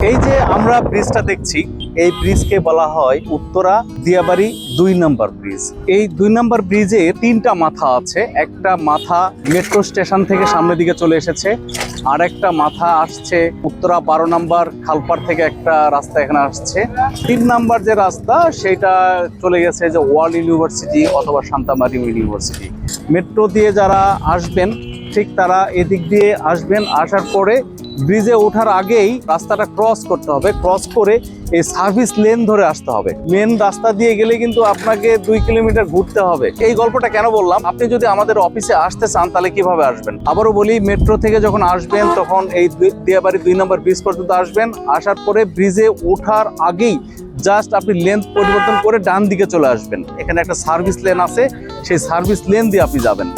এই যে আমরা ব্রিজটা দেখছি, এই ব্রিজকে বলা হয় উত্তরা দিয়াবাড়ি ২ নম্বর ব্রিজ। এই ২ নম্বর ব্রিজে ৩টা মাথা আছে। একটা মাথা মেট্রো স্টেশন থেকে সামনের দিকে চলে এসেছে, আর একটা মাথা আসছে উত্তরা ১২ নম্বর খালপাড় থেকে একটা রাস্তা এখানে আসছে। ৩ নম্বর যে রাস্তা সেটা চলে গেছে যে ওয়ার্ল্ড ইউনিভার্সিটি অথবা শান্তামারি ইউনিভার্সিটি। মেট্রো দিয়ে যারা আসবেন ঠিক তারা এদিক দিয়ে আসবেন, আসার পরে ব্রিজে ওঠার আগেই রাস্তাটা ক্রস করতে হবে, ক্রস করে এই সার্ভিস লেন ধরে আসতে হবে। মেন রাস্তা দিয়ে গেলে কিন্তু আপনাকে ২ কিলোমিটার ঘুরতে হবে। এই গল্পটা কেন বললাম, আপনি যদি আমাদের অফিসে আসতে চান তাহলে কিভাবে আসবেন? আবারও বলি, মেট্রো থেকে যখন আসবেন তখন এই দিয়াবাড়ি ২ নম্বর ব্রিজ পর্যন্ত আসবেন। আসার পরে ব্রিজে ওঠার আগেই জাস্ট আপনি লেন পরিবর্তন করে ডান দিকে চলে আসবেন। এখানে একটা সার্ভিস লেন আছে, সেই সার্ভিস লেন দিয়ে আপনি যাবেন।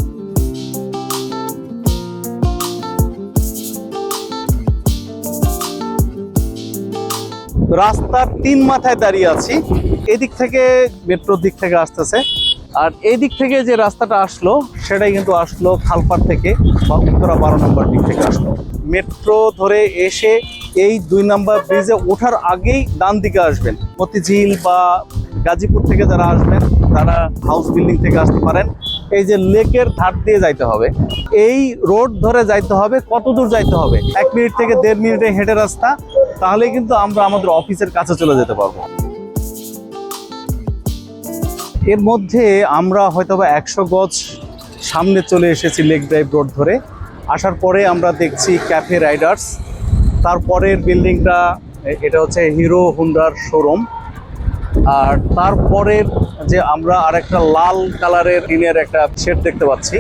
রাস্তার ৩ মাথায় দাঁড়িয়ে আছি। এদিক থেকে মেট্রোর দিক থেকে আসতেছে, আর এই দিক থেকে যে রাস্তাটা আসলো সেটাই কিন্তু আসলো খালপাড় থেকে বা উত্তরা ১২ নম্বর দিক থেকে আসলো। মেট্রো ধরে এসে এই ২ নম্বর ব্রিজে ওঠার আগেই ডান দিকে আসবেন। মতিঝিল বা গাজীপুর থেকে যারা আসবেন তারা হাউস বিল্ডিং থেকে আসতে পারেন। এই যে লেকের ধার দিয়ে যাইতে হবে, এই রোড ধরে যাইতে হবে। কত দূর যাইতে হবে? ১ মিনিট থেকে ১.৫ মিনিটে হেঁটে রাস্তা, তাহলে কিন্তু আমরা আমাদের অফিসের কাছে চলে যেতে পারবো। এর মধ্যে আমরা হয়তোবা ১০০ গজ সামনে চলে এসেছি লেক ড্রাইভ রোড ধরে। আসার পরে আমরা দেখছি ক্যাফে রাইডার্স। তারপরের বিল্ডিংটা এটা হচ্ছে হিরো হুন্ডার শোরুম। আর তারপরের যে আমরা আরেকটা লাল কালারের টিনের একটা শেড দেখতে পাচ্ছি,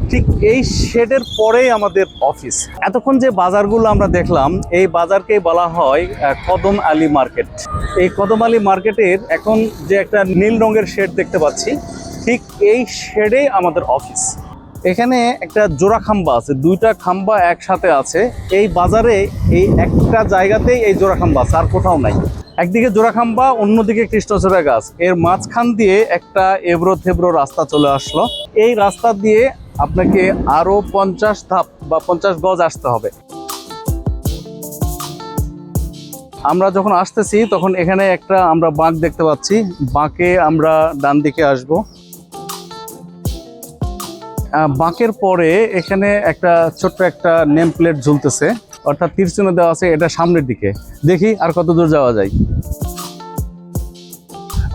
ঠিক এই শেডের পরেই আমাদের অফিস। এতক্ষণ যে বাজারগুলো আমরা দেখলাম, এই বাজারকেই বলা হয় কদম আলী মার্কেট। এই কদম আলী মার্কেটের এখন যে একটা নীল রঙের শেড দেখতে পাচ্ছি, ঠিক এই শেডেই আমাদের অফিস। এখানে একটা জোড়া খাম্বা আছে, ২টা খাম্বা একসাথে আছে। এই বাজারে এই একটা জায়গাতেই এই জোড়া খাম্বা আছে, আর কোথাও নাই। একদিকে জোড়া খাম্বা, অন্যদিকে কৃষ্ণচূড়া গাছ। এর মাঝখান দিয়ে একটা এবড়ো থেবড়ো রাস্তা চলে আসলো। এই রাস্তা দিয়ে আপনাকে আরো ৫০ ধাপ বা ৫০ গজ আসতে হবে। আমরা যখন আসতেছি তখন এখানে একটা আমরা বাঁক দেখতে পাচ্ছি, বাঁকে আমরা ডান দিকে আসব। বাঁকের পরে এখানে একটা ছোট্ট একটা নেম প্লেট ঝুলতেছে, অর্থাৎ তীরচিহ্ন দেওয়া আছে, এটা সামনের দিকে। দেখি আর কত দূর যাওয়া যায়।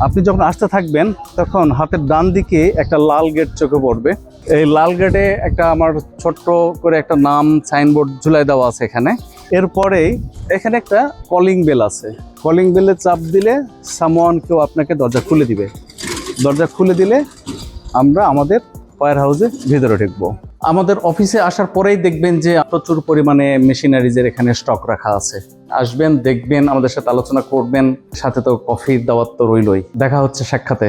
আপনি যখন আসতে থাকবেন তখন হাতের ডান দিকে একটা লাল গেট চোখে পড়বে। এই লাল গেটে একটা আমার ছোট্ট করে একটা নাম সাইনবোর্ড ঝুলাই দেওয়া আছে এখানে। এরপরেই এখানে একটা কলিং বেল আছে। কলিং বেলে চাপ দিলে সামওয়ান কেউ আপনাকে দরজা খুলে দিবে। দরজা খুলে দিলে আমরা আমাদের ওয়্যার হাউসে ভিতরে ঢুকবো। আমাদের অফিসে আসার পরেই দেখবেন যে প্রচুর পরিমাণে মেশিনারিজের এখানে স্টক রাখা আছে। আসবেন, দেখবেন, আমাদের সাথে আলোচনা করবেন। সাথে তো কফির দাওয়াত তো রইলই। দেখা হচ্ছে সাক্ষাতে।